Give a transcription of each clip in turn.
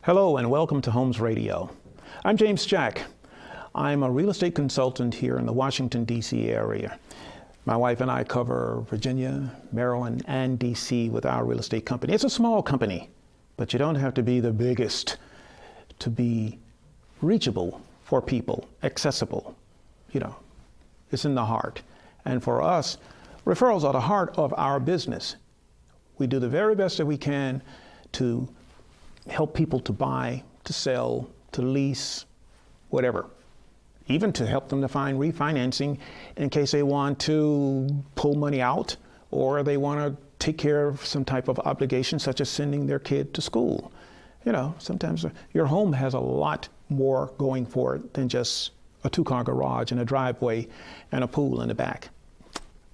Hello and welcome to HomesRadio. I'm James Jack. I'm a real estate consultant here in the Washington, D.C. area. My wife and I cover Virginia, Maryland, and D.C. with our real estate company. It's a small company, but you don't have to be the biggest to be reachable for people, accessible. It's in the heart. And for us, referrals are the heart of our business. We do the very best that we can to help people to buy, to sell, to lease, whatever. Even to help them to find refinancing in case they want to pull money out or they want to take care of some type of obligation such as sending their kid to school. Sometimes your home has a lot more going for it than just a two-car garage and a driveway and a pool in the back.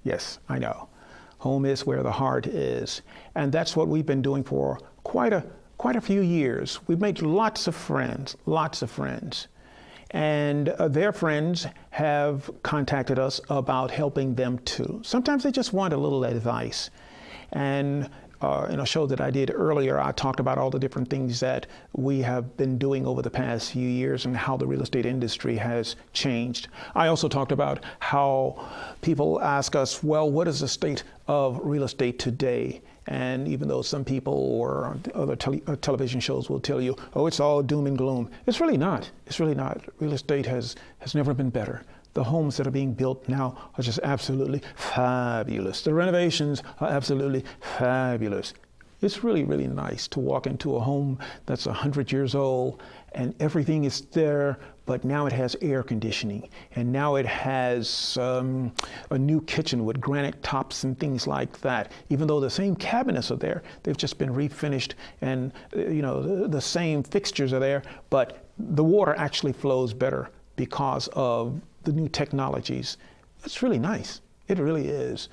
Yes, I know. Home is where the heart is. And that's what we've been doing for quite a few years. We've made lots of friends. And their friends have contacted us about helping them too. Sometimes they just want a little advice. And in a show that I did earlier, I talked about all the different things that we have been doing over the past few years and how the real estate industry has changed. I also talked about how people ask us, well, what is the state of real estate today? And even though some people or other television shows will tell you, oh, it's all doom and gloom. It's really not. It's really not. Real estate has never been better. The homes that are being built now are just absolutely fabulous. The renovations are absolutely fabulous. It's really, really nice to walk into a home that's 100 years old and everything is there, but now it has air conditioning. And now it has a new kitchen with granite tops and things like that. Even though the same cabinets are there, they've just been refinished and the same fixtures are there, but the water actually flows better because of the new technologies. It's really nice. It really is.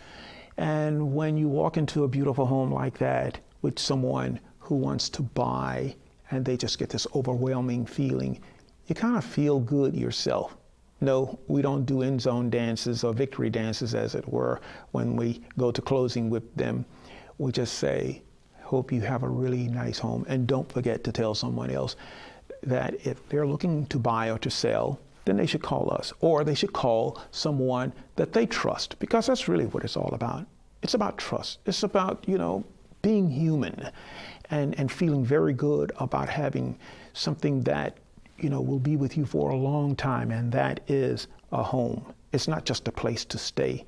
And when you walk into a beautiful home like that with someone who wants to buy and they just get this overwhelming feeling, you kind of feel good yourself. No, we don't do end zone dances or victory dances, as it were, when we go to closing with them. We just say, hope you have a really nice home. And don't forget to tell someone else that if they're looking to buy or to sell, then they should call us, or they should call someone that they trust, because that's really what it's all about. It's about trust. It's about, being human and feeling very good about having something that, will be with you for a long time, and that is a home. It's not just a place to stay.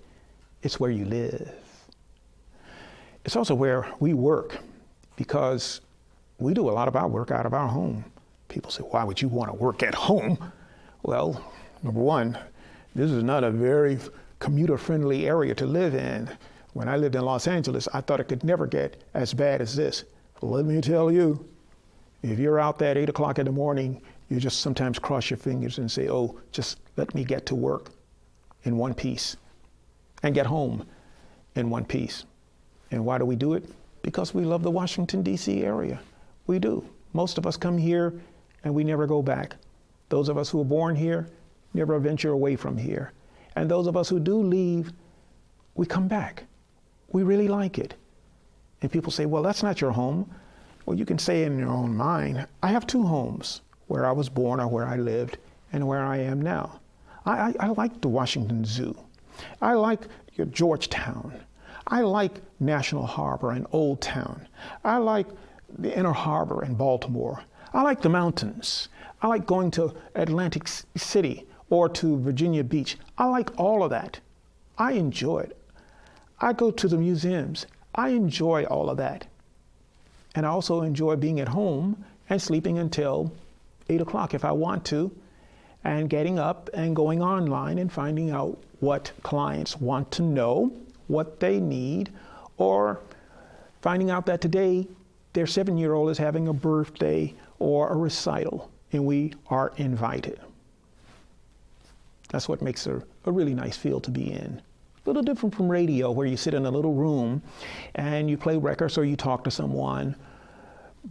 It's where you live. It's also where we work, because we do a lot of our work out of our home. People say, why would you want to work at home? Well, number one, this is not a very commuter-friendly area to live in. When I lived in Los Angeles, I thought it could never get as bad as this. But let me tell you, if you're out there at 8 o'clock in the morning, you just sometimes cross your fingers and say, oh, just let me get to work in one piece and get home in one piece. And why do we do it? Because we love the Washington, D.C. area. We do. Most of us come here and we never go back. Those of us who are born here never venture away from here. And those of us who do leave, we come back. We really like it. And people say, well, that's not your home. Well, you can say in your own mind, I have two homes, where I was born or where I lived and where I am now. I like the Washington Zoo. I like your Georgetown. I like National Harbor and Old Town. I like the Inner Harbor in Baltimore. I like the mountains. I like going to Atlantic City or to Virginia Beach. I like all of that. I enjoy it. I go to the museums. I enjoy all of that. And I also enjoy being at home and sleeping until 8 o'clock if I want to, and getting up and going online and finding out what clients want to know, what they need, or finding out that today their 7-year-old is having a birthday or a recital, and we are invited. That's what makes a really nice field to be in. A little different from radio, where you sit in a little room and you play records or you talk to someone.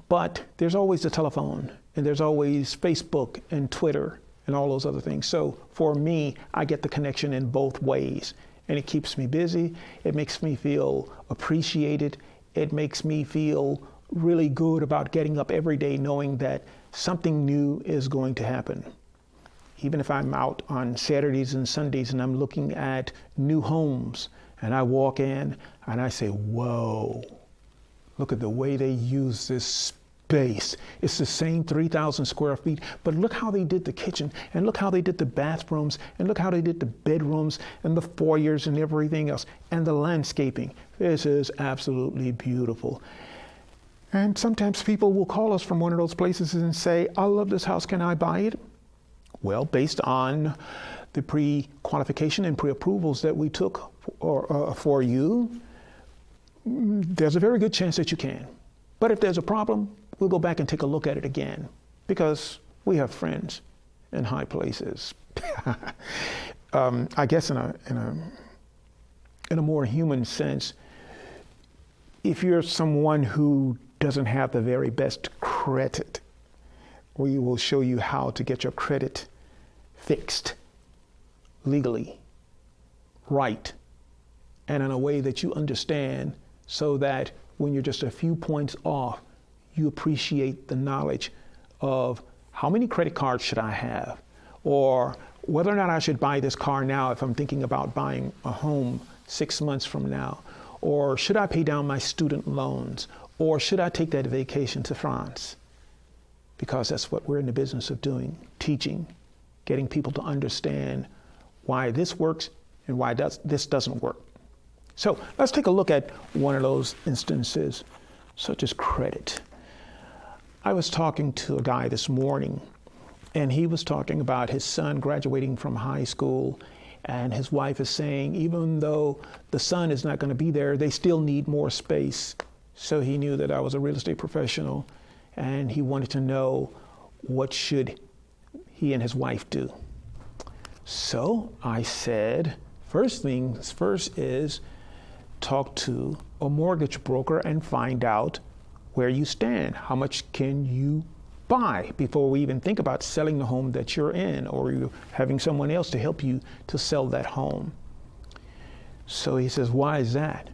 But there's always the telephone, and there's always Facebook and Twitter and all those other things. So for me, I get the connection in both ways, and it keeps me busy. It makes me feel appreciated. It makes me feel really good about getting up every day knowing that something new is going to happen. Even if I'm out on Saturdays and Sundays and I'm looking at new homes and I walk in and I say, whoa, look at the way they use this space. It's the same 3,000 square feet, but look how they did the kitchen, and look how they did the bathrooms, and look how they did the bedrooms and the foyers and everything else, and the landscaping. This is absolutely beautiful. And sometimes people will call us from one of those places and say, I love this house, can I buy it? Well, based on the pre-qualification and pre-approvals that we took for you, there's a very good chance that you can. But if there's a problem, we'll go back and take a look at it again, because we have friends in high places. I guess in a more human sense, if you're someone who doesn't have the very best credit, we will show you how to get your credit fixed legally, right, and in a way that you understand, so that when you're just a few points off, you appreciate the knowledge of how many credit cards should I have, or whether or not I should buy this car now if I'm thinking about buying a home 6 months from now, or should I pay down my student loans, or should I take that vacation to France? Because that's what we're in the business of doing, teaching, getting people to understand why this works and why this doesn't work. So let's take a look at one of those instances, such as credit. I was talking to a guy this morning, and he was talking about his son graduating from high school, and his wife is saying, even though the son is not going to be there, they still need more space. So he knew that I was a real estate professional, and he wanted to know what should he and his wife do. So I said, first things first is talk to a mortgage broker and find out where you stand. How much can you buy before we even think about selling the home that you're in, or you having someone else to help you to sell that home? So he says, why is that?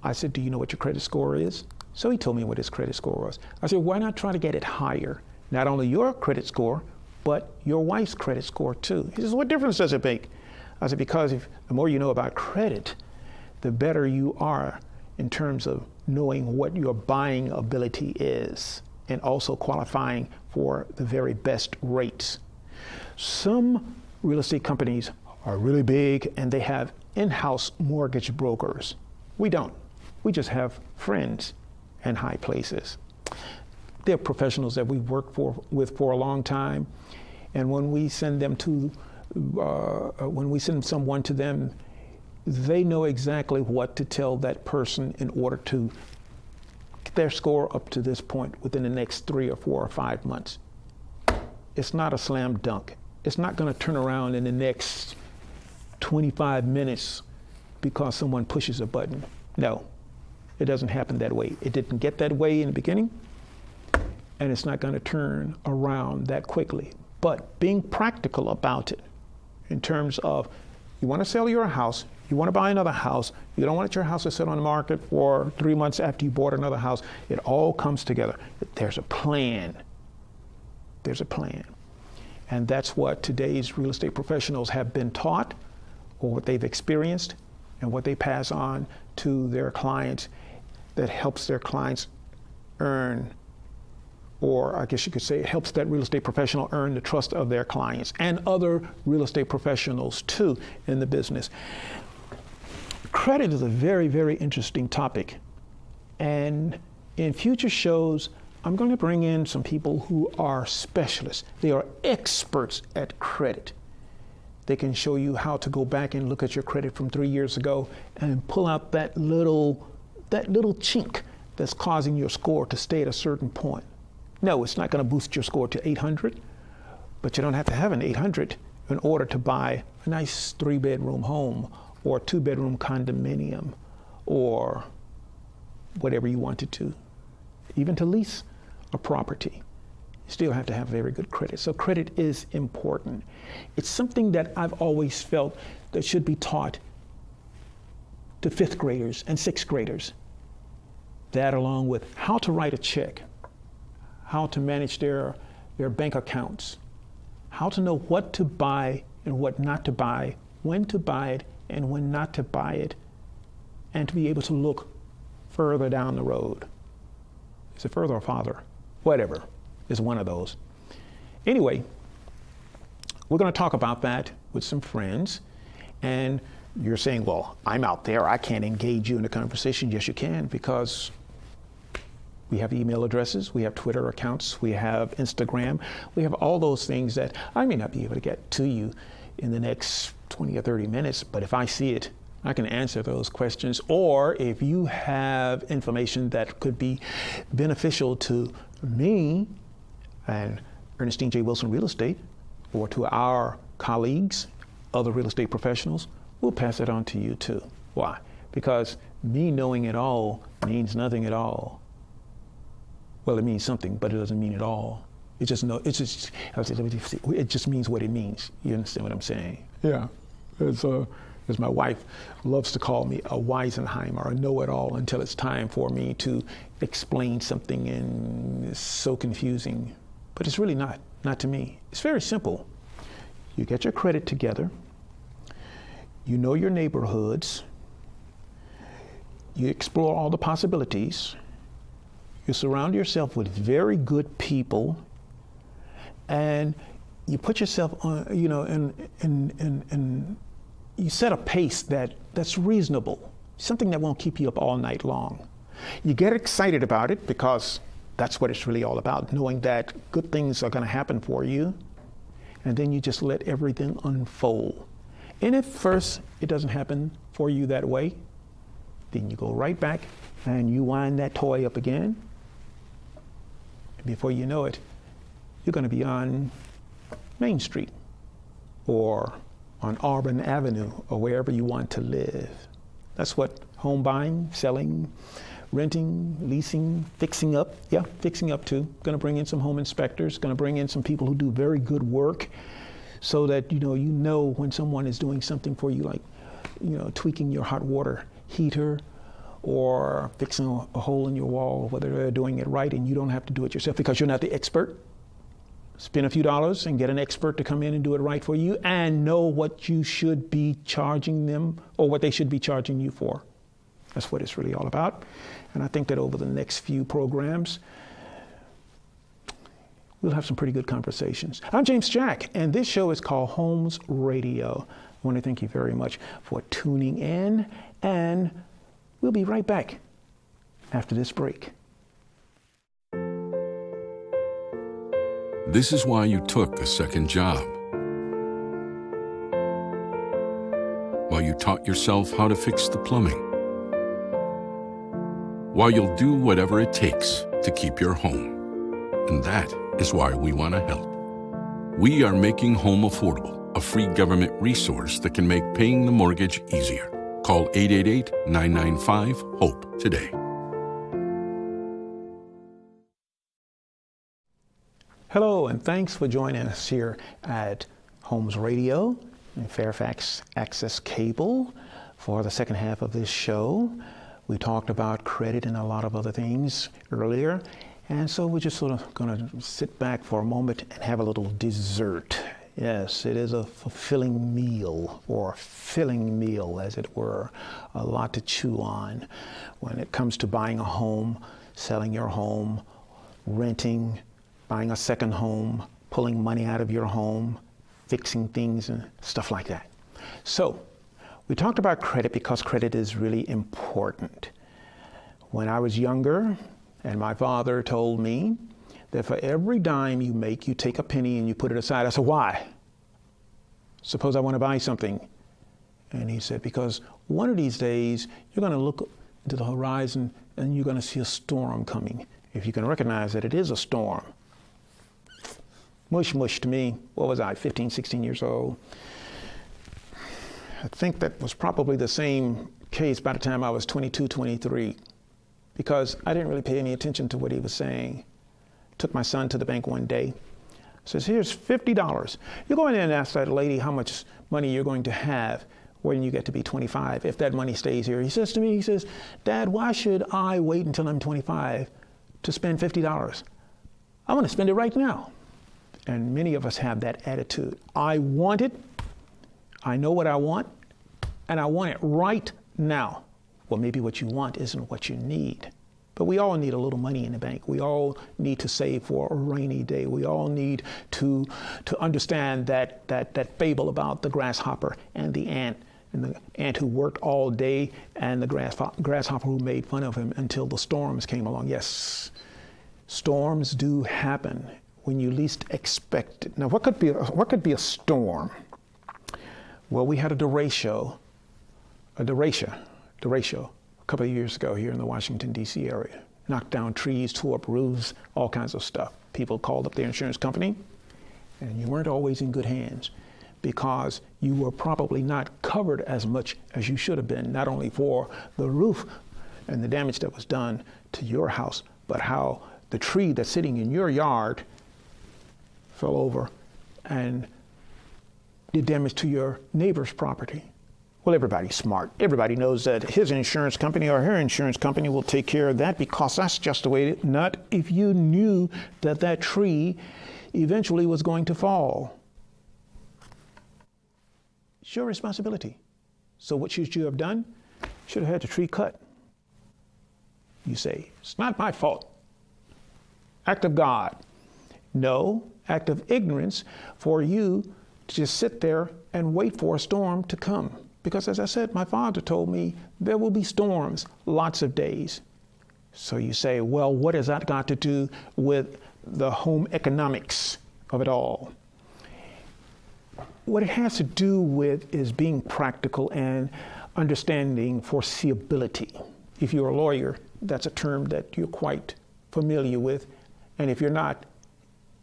I said, do you know what your credit score is? So he told me what his credit score was. I said, why not try to get it higher? Not only your credit score, but your wife's credit score too. He says, what difference does it make? I said, because the more you know about credit, the better you are in terms of knowing what your buying ability is and also qualifying for the very best rates. Some real estate companies are really big and they have in-house mortgage brokers. We don't. We just have friends in high places. They're professionals that we've worked with for a long time, and when we send someone to them, they know exactly what to tell that person in order to get their score up to this point within the next 3 or 4 or 5 months. It's not a slam dunk. It's not going to turn around in the next 25 minutes because someone pushes a button. No, it doesn't happen that way. It didn't get that way in the beginning, and it's not going to turn around that quickly. But being practical about it in terms of, you want to sell your house, you want to buy another house, you don't want your house to sit on the market for 3 months after you bought another house. It all comes together. There's a plan. There's a plan. And that's what today's real estate professionals have been taught, or what they've experienced, and what they pass on to their clients that helps their clients earn, or I guess you could say it helps that real estate professional earn the trust of their clients and other real estate professionals too in the business. Credit is a very, very interesting topic. And in future shows, I'm going to bring in some people who are specialists. They are experts at credit. They can show you how to go back and look at your credit from 3 years ago and pull out that little chink that's causing your score to stay at a certain point. No, it's not going to boost your score to 800, but you don't have to have an 800 in order to buy a nice 3-bedroom home or a 2-bedroom condominium or whatever you wanted to, even to lease a property. You still have to have very good credit. So credit is important. It's something that I've always felt that should be taught to 5th graders and 6th graders. that along with how to write a check, how to manage their bank accounts, how to know what to buy and what not to buy, when to buy it and when not to buy it, and to be able to look further down the road. Is it further or farther? Whatever. It's one of those. Anyway, we're going to talk about that with some friends. And you're saying, well, I'm out there. I can't engage you in a conversation. Yes, you can, because we have email addresses, we have Twitter accounts, we have Instagram, we have all those things that I may not be able to get to you in the next 20 or 30 minutes, but if I see it, I can answer those questions. Or if you have information that could be beneficial to me and Ernestine J. Wilson Real Estate, or to our colleagues, other real estate professionals, we'll pass it on to you too. Why? Because me knowing it all means nothing at all. Well, it means something, but it doesn't mean it all. It just means what it means. You understand what I'm saying? Yeah. As my wife loves to call me a Weisenheimer, a know-it-all, until it's time for me to explain something, and it's so confusing. But it's really not to me. It's very simple. You get your credit together. You know your neighborhoods. You explore all the possibilities. You surround yourself with very good people, and you put yourself on, and you set a pace that's reasonable, something that won't keep you up all night long. You get excited about it because that's what it's really all about, knowing that good things are going to happen for you, and then you just let everything unfold. And if first it doesn't happen for you that way, then you go right back and you wind that toy up again. And before you know it, you're going to be on Main Street or on Auburn Avenue or wherever you want to live. That's what home buying, selling, renting, leasing, fixing up. Yeah, fixing up too. Going to bring in some home inspectors, going to bring in some people who do very good work so that you know when someone is doing something for you, like tweaking your hot water heater or fixing a hole in your wall, whether they're doing it right and you don't have to do it yourself because you're not the expert. Spend a few dollars and get an expert to come in and do it right for you and know what you should be charging them or what they should be charging you for. That's what it's really all about. And I think that over the next few programs, we'll have some pretty good conversations. I'm James Jack, and this show is called Homes Radio. I want to thank you very much for tuning in, and we'll be right back after this break. This is why you took a second job. While you taught yourself how to fix the plumbing. While you'll do whatever it takes to keep your home. And that is why we want to help. We are making home affordable, a free government resource that can make paying the mortgage easier. Call 888-995-HOPE today. Hello, and thanks for joining us here at Homes Radio and Fairfax Access Cable for the second half of this show. We talked about credit and a lot of other things earlier, and so we're just sort of going to sit back for a moment and have a little dessert. Yes, it is a fulfilling meal, or filling meal, as it were. A lot to chew on when it comes to buying a home, selling your home, renting, buying a second home, pulling money out of your home, fixing things and stuff like that. So we talked about credit because credit is really important. When I was younger, and my father told me that for every dime you make, you take a penny and you put it aside. I said, why? Suppose I want to buy something. And he said, because one of these days, you're going to look into the horizon and you're going to see a storm coming. If you can recognize that it is a storm. Mush to me. What was I, 15, 16 years old? I think that was probably the same case by the time I was 22, 23, because I didn't really pay any attention to what he was saying. Took my son to the bank one day. Says, here's $50. You go in there and ask that lady how much money you're going to have when you get to be 25, if that money stays here. He says to me, he says, Dad, why should I wait until I'm 25 to spend $50? I want to spend it right now. And many of us have that attitude. I want it, I know what I want, and I want it right now. Well, maybe what you want isn't what you need. But we all need a little money in the bank. We all need to save for a rainy day. We all need to understand that fable about the grasshopper and the ant who worked all day and the grasshopper who made fun of him until the storms came along. Yes, storms do happen when you least expect it. Now, what could be a storm? Well, we had a derecho a couple of years ago here in the Washington, D.C. area. Knocked down trees, tore up roofs, all kinds of stuff. People called up their insurance company, and you weren't always in good hands because you were probably not covered as much as you should have been, not only for the roof and the damage that was done to your house, but how the tree that's sitting in your yard fell over and did damage to your neighbor's property. Well, everybody's smart. Everybody knows that his insurance company or her insurance company will take care of that because that's just the way it is. Not if you knew that that tree eventually was going to fall. It's your responsibility. So what should you have done? Should have had the tree cut. You say, it's not my fault. Act of God. No, act of ignorance for you to just sit there and wait for a storm to come. Because as I said, my father told me there will be storms, lots of days. So you say, well, what has that got to do with the home economics of it all? What it has to do with is being practical and understanding foreseeability. If you're a lawyer, that's a term that you're quite familiar with. And if you're not,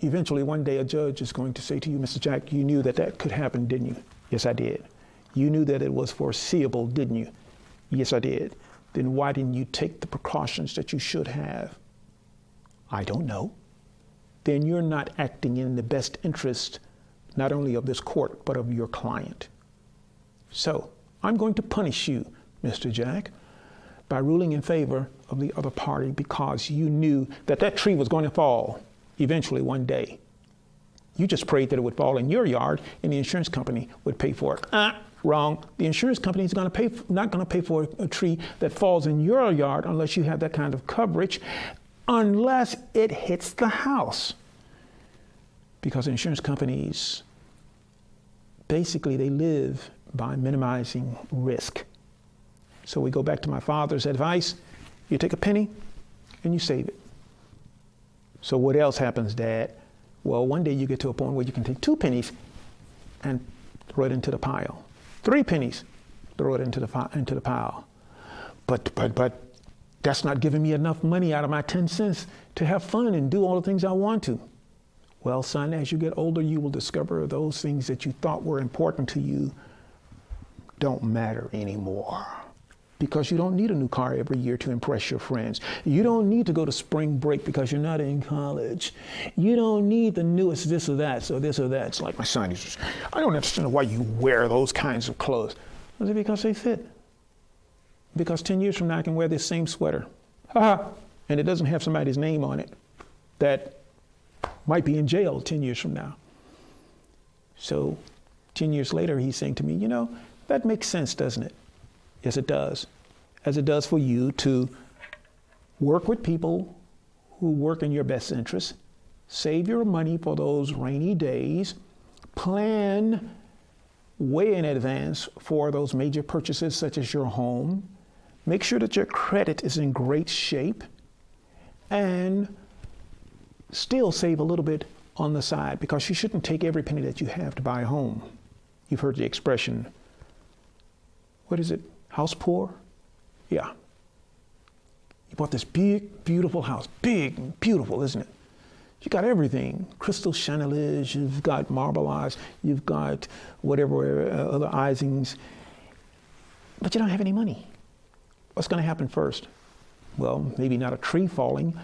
eventually one day a judge is going to say to you, Mr. Jack, you knew that could happen, didn't you? Yes, I did. You knew that it was foreseeable, didn't you? Yes, I did. Then why didn't you take the precautions that you should have? I don't know. Then you're not acting in the best interest, not only of this court, but of your client. So I'm going to punish you, Mr. Jack, by ruling in favor of the other party because you knew that that tree was going to fall eventually one day. You just prayed that it would fall in your yard and the insurance company would pay for it. Wrong. The insurance company is not going to pay for a tree that falls in your yard unless you have that kind of coverage, unless it hits the house. Because insurance companies, basically they live by minimizing risk. So we go back to my father's advice. You take a penny and you save it. So what else happens, Dad? Well, one day you get to a point where you can take 2 pennies and throw it into the pile. 3 pennies, throw it into the pile. But that's not giving me enough money out of my 10 cents to have fun and do all the things I want to. Well, son, as you get older, you will discover those things that you thought were important to you don't matter anymore. Because you don't need a new car every year to impress your friends. You don't need to go to spring break because you're not in college. You don't need the newest this or that, so this or that. It's like my son, he says, I don't understand why you wear those kinds of clothes. Is it because they fit? Because 10 years from now I can wear this same sweater. And it doesn't have somebody's name on it that might be in jail 10 years from now. So 10 years later, he's saying to me, you know, that makes sense, doesn't it? Yes, it does. As it does for you to work with people who work in your best interest, save your money for those rainy days, plan way in advance for those major purchases such as your home, make sure that your credit is in great shape, and still save a little bit on the side because you shouldn't take every penny that you have to buy a home. You've heard the expression, what is it? House poor? Yeah. You bought this big, beautiful house. Big and beautiful, isn't it? You got everything. Crystal chandeliers, you've got marble eyes, you've got whatever other icings. But you don't have any money. What's going to happen first? Well, maybe not a tree falling,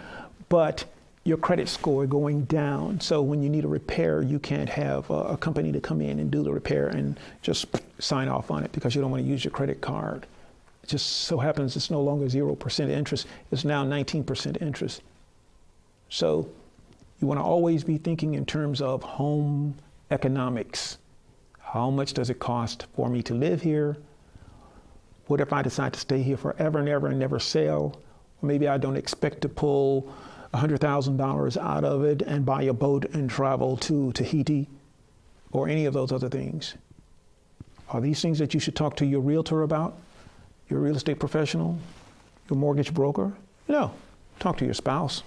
but your credit score going down. So when you need a repair, you can't have a company to come in and do the repair and just sign off on it because you don't want to use your credit card. It just so happens it's no longer 0% interest. It's now 19% interest. So you want to always be thinking in terms of home economics. How much does it cost for me to live here? What if I decide to stay here forever and ever and never sell? Or maybe I don't expect to pull $100,000 out of it and buy a boat and travel to Tahiti or any of those other things. Are these things that you should talk to your realtor about, your real estate professional, your mortgage broker? No, talk to your spouse.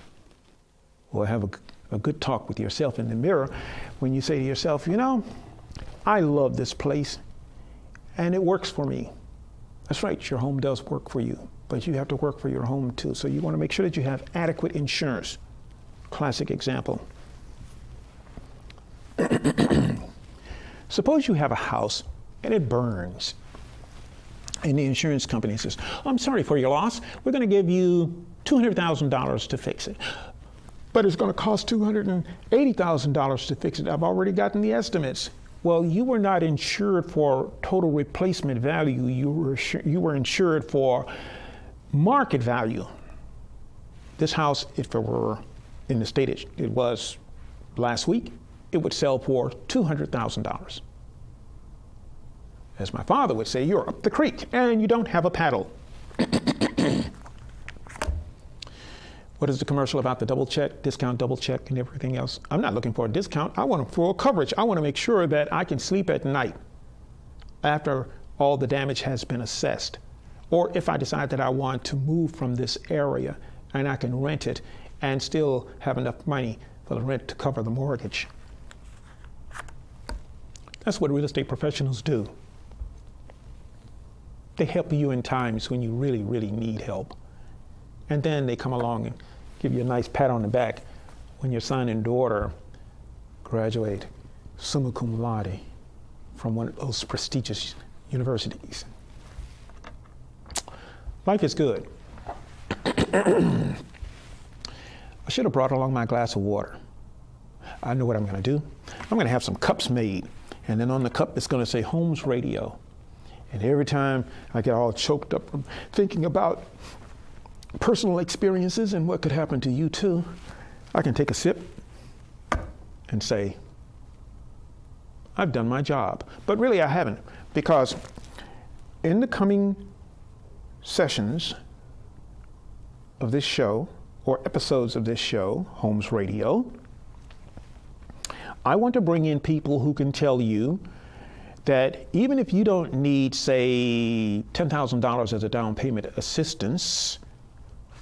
Or have a good talk with yourself in the mirror when you say to yourself, you know, I love this place and it works for me. That's right, your home does work for you, but you have to work for your home too. So you want to make sure that you have adequate insurance. Classic example. Suppose you have a house and it burns. And the insurance company says, I'm sorry for your loss. We're going to give you $200,000 to fix it. But it's going to cost $280,000 to fix it. I've already gotten the estimates. Well, you were not insured for total replacement value. You were insured for market value. This house, if it were in the state it was last week, it would sell for $200,000. As my father would say, you're up the creek and you don't have a paddle. What is the commercial about? The double check, discount, double check, and everything else? I'm not looking for a discount. I want full coverage. I want to make sure that I can sleep at night after all the damage has been assessed. Or if I decide that I want to move from this area and I can rent it and still have enough money for the rent to cover the mortgage. That's what real estate professionals do. They help you in times when you really, really need help. And then they come along and give you a nice pat on the back when your son and daughter graduate summa cum laude from one of those prestigious universities. Life is good. I should have brought along my glass of water. I know what I'm going to do. I'm going to have some cups made, and then on the cup it's going to say HomesRadio. And every time I get all choked up from thinking about personal experiences and what could happen to you too, I can take a sip and say, I've done my job. But really I haven't, because in the coming sessions of this show, or episodes of this show, HomesRadio, I want to bring in people who can tell you that even if you don't need, say, $10,000 as a down payment assistance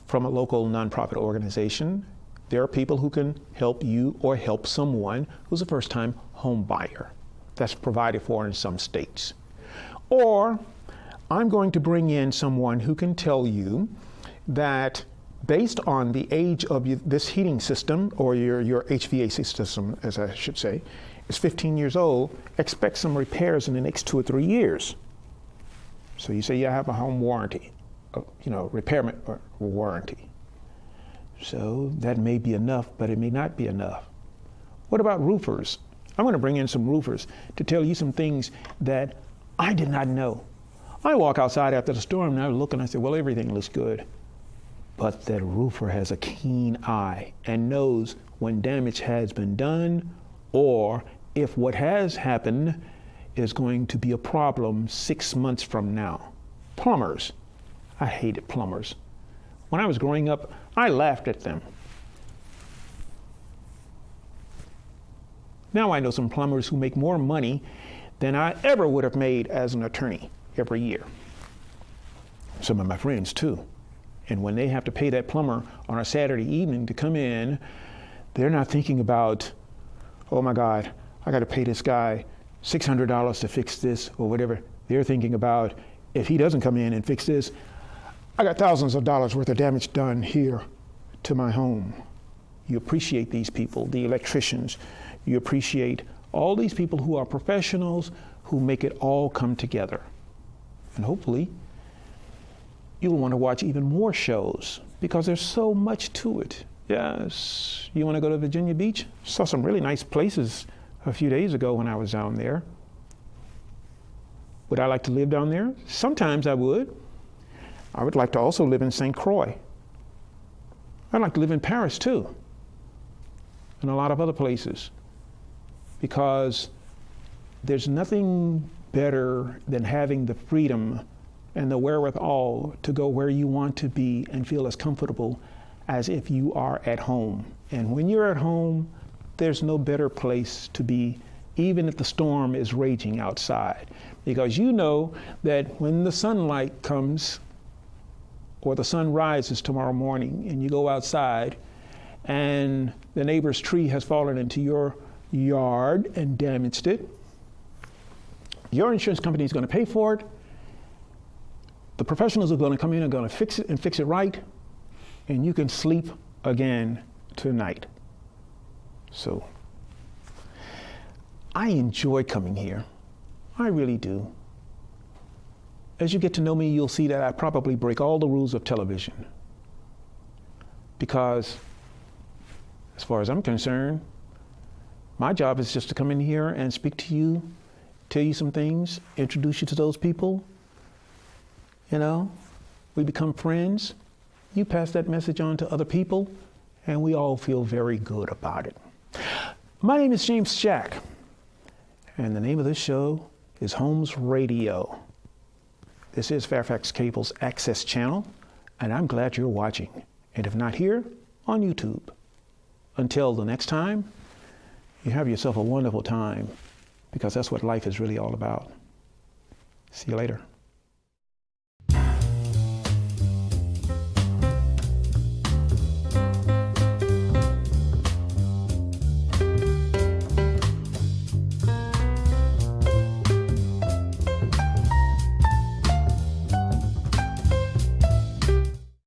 from a local nonprofit organization, there are people who can help you or help someone who's a first-time home buyer. That's provided for in some states. Or I'm going to bring in someone who can tell you that based on the age of this heating system, or your HVAC system, as I should say, is 15 years old, expect some repairs in the next 2 or 3 years. So you say you have a home warranty, repair warranty. So that may be enough, but it may not be enough. What about roofers? I'm going to bring in some roofers to tell you some things that I did not know. I walk outside after the storm and I look and I say, well, everything looks good. But that roofer has a keen eye and knows when damage has been done, or if what has happened is going to be a problem 6 months from now. Plumbers. I hated plumbers. When I was growing up, I laughed at them. Now I know some plumbers who make more money than I ever would have made as an attorney every year. Some of my friends too. And when they have to pay that plumber on a Saturday evening to come in, they're not thinking about, oh my God, I got to pay this guy $600 to fix this or whatever. They're thinking about, if he doesn't come in and fix this, I got thousands of dollars worth of damage done here to my home. You appreciate these people, the electricians. You appreciate all these people who are professionals who make it all come together. And hopefully, you'll want to watch even more shows because there's so much to it. Yes. You want to go to Virginia Beach? Saw some really nice places a few days ago when I was down there. Would I like to live down there? Sometimes I would. I would like to also live in St. Croix. I'd like to live in Paris too, and a lot of other places, because there's nothing better than having the freedom and the wherewithal to go where you want to be and feel as comfortable as if you are at home. And when you're at home, there's no better place to be, even if the storm is raging outside, because you know that when the sunlight comes or the sun rises tomorrow morning and you go outside and the neighbor's tree has fallen into your yard and damaged it, your insurance company is going to pay for it. The professionals are going to come in and going to fix it and fix it right, and you can sleep again tonight. So I enjoy coming here. I really do. As you get to know me, you'll see that I probably break all the rules of television, because as far as I'm concerned, my job is just to come in here and speak to you, tell you some things, introduce you to those people. You know, we become friends. You pass that message on to other people, and we all feel very good about it. My name is James Jack, and the name of this show is HomesRadio. This is Fairfax Cable's Access Channel, and I'm glad you're watching. And if not here, on YouTube. Until the next time, you have yourself a wonderful time, because that's what life is really all about. See you later.